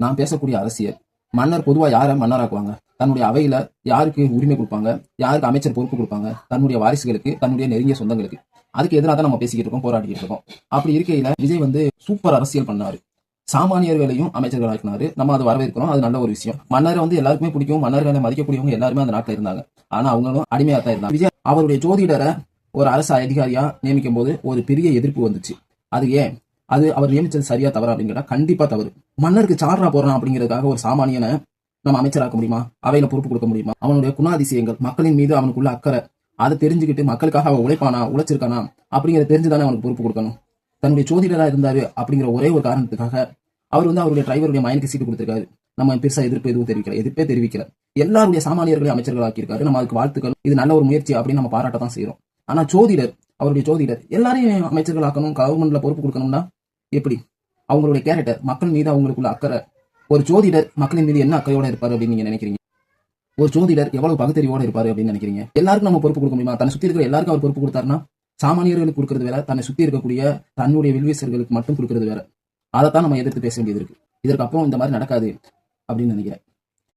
நான் பேசக்கூடிய அரசியல், மன்னர் பொதுவா யாரை மன்னராக்குவாங்க? தன்னுடைய அவையில யாருக்கு உரிமை கொடுப்பாங்க, யாருக்கு அமைச்சர் பொறுப்பு கொடுப்பாங்க? தன்னுடைய வாரிசுகளுக்கு, தன்னுடைய நெருங்கிய சொந்தங்களுக்கு. அதுக்கு எதிராக தான் நம்ம பேசிக்கிட்டு இருக்கோம், போராடிக்கிட்டு இருக்கோம். அப்படி இருக்கையில விஜய் சூப்பர் அரசியல் பண்ணாரு. சாமானியர்களையும் அமைச்சர்கள் ஆக்கினாரு. நம்ம அதை வரவேற்கிறோம். அது நல்ல ஒரு விஷயம். மன்னரை எல்லாருக்குமே பிடிக்கும். மன்னர்களை மதிக்கக்கூடியவங்க எல்லாருமே அந்த நாட்டில் இருந்தாங்க. ஆனா அவங்களும் அடிமையா தான் இருந்தாங்க. விஜய் அவருடைய ஜோதிடரை ஒரு அரசு அதிகாரியா நியமிக்கும் போது ஒரு பெரிய எதிர்ப்பு வந்துச்சு. அது ஏன்? அது அவர் நியமிச்சது சரியா தவறா அப்படின்னு கேட்டா கண்டிப்பா தவறு. மன்னருக்கு சார்ரா போறான் அப்படிங்கிறதுக்காக ஒரு சாமானியனை நம்ம அமைச்சராக்க முடியுமா? அவையில பொறுப்பு கொடுக்க முடியுமா? அவனுடைய குணாதிசயங்கள், மக்களின் மீது அவனுக்குள்ள அக்கறை, அதை தெரிஞ்சுக்கிட்டு மக்களுக்காக அவன் உழைப்பானா, உழைச்சிருக்கானா அப்படிங்கிறத தெரிஞ்சுதானே அவனுக்கு பொறுப்பு கொடுக்கணும். தன்னுடைய ஜோதிடரா இருந்தாரு அப்படிங்கிற ஒரே ஒரு காரணத்துக்காக அவர் அவருடைய டிரைவருடைய மயனுக்கு சீட்டு கொடுத்திருக்காரு. நம்ம பெருசா எதிர்ப்பு எதுவும் எதிர்ப்பே தெரிவிக்கல. எல்லாருடைய சாமானியர்களையும் அமைச்சர்கள் ஆக்கியிருக்காரு. நம்ம அதுக்கு வாழ்த்துக்கள், இது நல்ல ஒரு முயற்சி அப்படின்னு நம்ம பாராட்ட தான் செய்யறோம். ஆனா அவருடைய ஜோதிடர் எல்லாரையும் அமைச்சர்கள் ஆக்கணும், கவர்மெண்ட்ல பொறுப்பு கொடுக்கணும்னா எப்படி? அவங்களுடைய கேரக்டர், மக்கள் மீது அவங்களுக்குள்ள அக்கறை, ஒரு ஜோதிடர் மக்களின் மீது என்ன அக்கறையோட இருப்பாரு அப்படின்னு நீங்க நினைக்கிறீங்க? ஒரு ஜோதிடர் எவ்வளவு பகுத்தறிவோட இருப்பாரு அப்படின்னு நினைக்கிறீங்க? எல்லாருக்கும் நம்ம பொறுப்பு கொடுக்க முடியுமா? தன்னை சுத்தி இருக்கிற எல்லாருக்கும் அவர் பொறுப்பு கொடுத்தாருன்னா, சாமானியர்களுக்கு கொடுக்கறது வேற, தன்னை சுத்தி இருக்கக்கூடிய தன்னுடைய வில்வீசர்களுக்கு மட்டும் கொடுக்கறது வேற. அதைத்தான் நம்ம எதிர்த்து பேச வேண்டியது இருக்கு. இதற்கு அப்புறம் இந்த மாதிரி நடக்காது அப்படின்னு நினைக்கிறேன்.